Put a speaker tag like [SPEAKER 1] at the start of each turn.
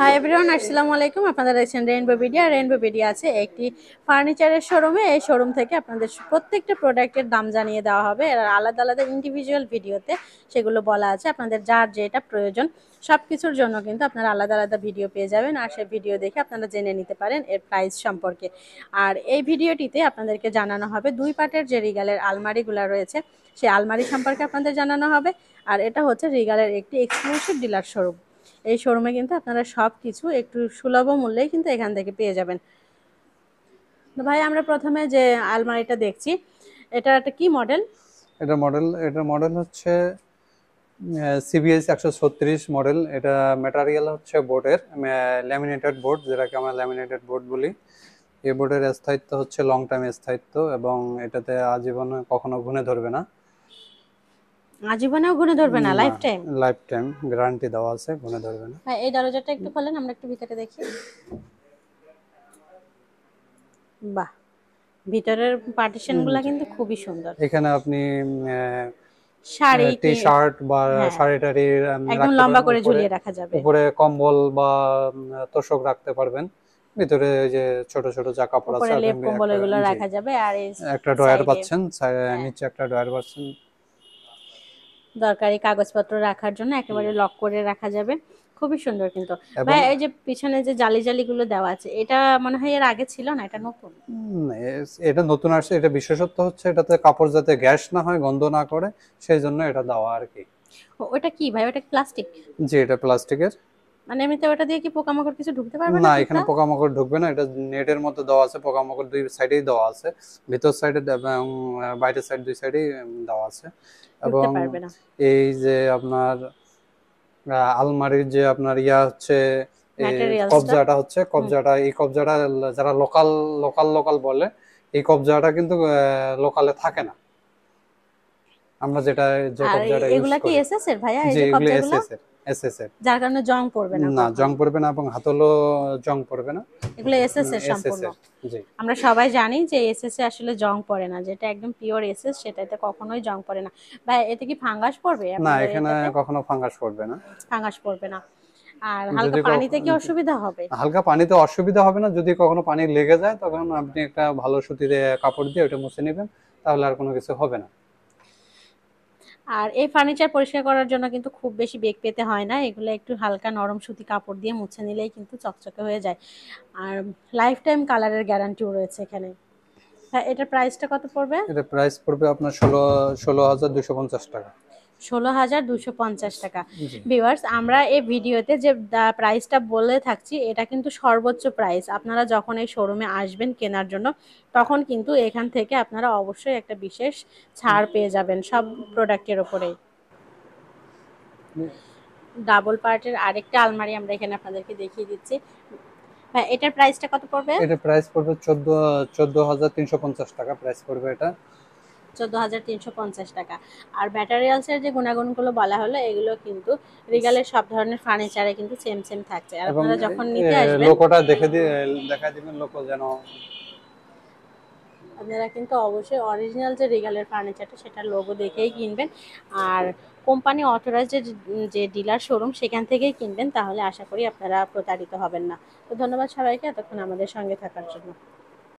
[SPEAKER 1] Hi everyone, আসসালামু আলাইকুম। আপনারা দেখছেন রেইনবো ভিডিও। রেইনবো ভিডিও আছে একটি ফার্নিচারের শোরুমে। এই শোরুম থেকে আপনাদের প্রত্যেকটা প্রোডাক্টের দাম জানিয়ে দেওয়া হবে। এর আলাদা আলাদা ইন্ডিভিজুয়াল ভিডিওতে সেগুলো বলা আছে। আপনাদের যার যেটা প্রয়োজন সব কিছুর জন্য কিন্তু আপনারা আলাদা আলাদা ভিডিও পেয়ে যাবেন, আর সেই ভিডিও দেখে আপনারা জেনে নিতে পারেন এর প্রাইস সম্পর্কে। আর এই ভিডিওটিতে আপনাদেরকে জানানো হবে দুই পাটের যে রিগালের আলমারিগুলো রয়েছে সেই আলমারি সম্পর্কে আপনাদের জানানো হবে। আর এটা হচ্ছে রিগালের একটি এক্সক্লুসিভ ডিলার শোরুম। এই শোরুমে কিন্তু আপনারা সব কিছু একটু সুলভ মূল্যে কিন্তু এখান থেকে পেয়ে যাবেন। তো ভাই, আমরা প্রথমে যে আলমারিটা দেখছি, এটা একটা কি মডেল?
[SPEAKER 2] এটা মডেল হচ্ছে সিবিএস 136 মডেল। এটা ম্যাটেরিয়াল হচ্ছে বোর্ডের ল্যামিনেটেড বোর্ড, যেটাকে আমরা ল্যামিনেটেড বোর্ড বলি। এই বোর্ডের স্থায়িত্ব হচ্ছে লং টাইম স্থায়িত্ব, এবং এটাতে আজীবন কখনো ঘুনে ধরবে না।
[SPEAKER 1] আজীবনেও ঘুরে ধরবে না? Life time?
[SPEAKER 2] Life time guarantee দেওয়া আছে, ঘুনে ধরবে না।
[SPEAKER 1] ভাই, এই দরজাটা একটু খোলেন, আমরা একটু ভিতরে দেখি। বাহ, ভিতরের পার্টিশনগুলো কিন্তু খুবই সুন্দর।
[SPEAKER 2] এখানে আপনি
[SPEAKER 1] শাড়ি,
[SPEAKER 2] টি শার্ট বা
[SPEAKER 1] হ্যাঁ,
[SPEAKER 2] শাড়ি টাড়ি
[SPEAKER 1] একদম লম্বা করে ঝুলিয়ে রাখা যাবে।
[SPEAKER 2] উপরে কম্বল বা তোশক রাখতে পারবেন। ভিতরে যে ছোট ছোট যা কাপড় আছে,
[SPEAKER 1] উপরে লেপ কম্বল এগুলো রাখা যাবে। আর এই
[SPEAKER 2] একটা ড্রয়ার পাচ্ছেন, নিচে একটা ড্রয়ার পাচ্ছেন।
[SPEAKER 1] দরকারি কাগজপত্র রাখার জন্য একেবারে লক করে রাখা যাবে। খুবই সুন্দর। কিন্তু ভাই, এই যে পিছনে যে জালি জালিগুলো দেওয়া আছে, এটা মনে হয় এর আগে ছিল না, এটা নতুন?
[SPEAKER 2] এটা নতুন আসছে। এটা বিশেষত্ব হচ্ছে এটাতে কাপড় যাতে গ্যাস না হয়, গন্ধ না করে, সেই জন্য এটা দেওয়া আর কি।
[SPEAKER 1] ওটা কি ভাই? ওটা প্লাস্টিক?
[SPEAKER 2] জি, এটা প্লাস্টিকের।
[SPEAKER 1] মানে এমনিতে ওটা দিয়ে কি পোকামাকড় কিছু ঢুকতে পারবে না?
[SPEAKER 2] না, এখানে পোকামাকড় ঢুকবে না। এটা নেটের মধ্যে দেওয়া আছে, পোকামাকড় দুই সাইডেই দেওয়া আছে, ভিতর সাইডে এবং বাইরের সাইড, দুই সাইডেই দেওয়া আছে। এবং এই যে আপনার আলমারির যে আপনার হচ্ছে কবজাটা হচ্ছে, এই কবজাটা যারা লোকাল লোকাল লোকাল বলে, এই কবজাটা কিন্তু লোকালে থাকে না। আমরা যেটা যে কবজাটা ইউজ করি,
[SPEAKER 1] এগুলা কি এসএস এর ভাইয়া? এই
[SPEAKER 2] যে
[SPEAKER 1] কবজাগুলো
[SPEAKER 2] এসএস এর,
[SPEAKER 1] যার কারণে জং পড়বে না?
[SPEAKER 2] না, জং পড়বে না, এবং হাতলও জং পড়বে না।
[SPEAKER 1] এগুলো এসএস এর সম্পূর্ণ।
[SPEAKER 2] জি,
[SPEAKER 1] আমরা সবাই জানি যে এসএস এ আসলে জং পড়ে না, যেটা একদম পিওর এসএস সেটাতে কখনোই জং পড়ে না। ভাই, এতে কি ফাঙ্গাস পড়বে?
[SPEAKER 2] না, এখানে কখনো ফাঙ্গাস পড়বে না।
[SPEAKER 1] ফাঙ্গাস পড়বে না। আর হালকা পানিতে কি অসুবিধা হবে?
[SPEAKER 2] হালকা পানিতে অসুবিধা হবে না। যদি কখনো পানি লেগে যায়, তখন আপনি একটা ভালো সুতিতে কাপড় দিয়ে ওটা মুছে নেবেন, তাহলে আর কোনো কিছু হবে না।
[SPEAKER 1] আর এই ফার্নিচার পরিষ্কার করার জন্য কিন্তু খুব বেশি বেগ পেতে হয় না। এগুলো একটু হালকা নরম সুতি কাপড় দিয়ে মুছে নিলেই কিন্তু চকচকে হয়ে যায়। আর লাইফ টাইম কালারের গ্যারান্টিও রয়েছে এখানে। হ্যাঁ, এটার প্রাইসটা কত পড়বে?
[SPEAKER 2] এটা প্রাইস পড়বে আপনার 16,250 টাকা।
[SPEAKER 1] 16,250 টাকা। ভিউয়ার্স, আমরা এই ভিডিওতে যে প্রাইসটা বলে থাকছি, এটা কিন্তু সর্বোচ্চ প্রাইস। আপনারা যখন এই শোরুমে আসবেন কেনার জন্য, তখন কিন্তু এখান থেকে আপনারা অবশ্যই একটা বিশেষ ছাড় পেয়ে যাবেন সব প্রোডাক্টের ওপরেই। ডাবল পার্টের আরেকটা আলমারি আমরা এখানে আপনাদেরকে দেখিয়ে দিচ্ছি। হ্যাঁ, এটার প্রাইসটা কত পড়বে?
[SPEAKER 2] এটা প্রাইস পড়বে 14,350 টাকা প্রাইস পড়বে এটা।
[SPEAKER 1] 14,350 টাকা। আর ম্যাটেরিয়ালসের যে গুণাগুণগুলো বলা হলো, এগুলো কিন্তু রিগালের সব ধরনের ফার্নিচারে কিন্তু সেম সেম থাকছে। আর আপনারা যখন নিতে আসবেন,
[SPEAKER 2] লোগোটা দেখাই দিবেন, লোগো যেন।
[SPEAKER 1] আপনারা কিন্তু অবশ্যই অরিজিনাল যে রিগালের ফার্নিচারটা, সেটা লোগো দেখেই কিনবেন। আর কোম্পানি অথরাইজড যে ডিলার শোরুম, সেখান থেকেই কিনবেন, তাহলে আশা করি আপনারা প্রতারিত হবেন না। তো ধন্যবাদ সবাইকে এতক্ষণ আমাদের সঙ্গে থাকার জন্য।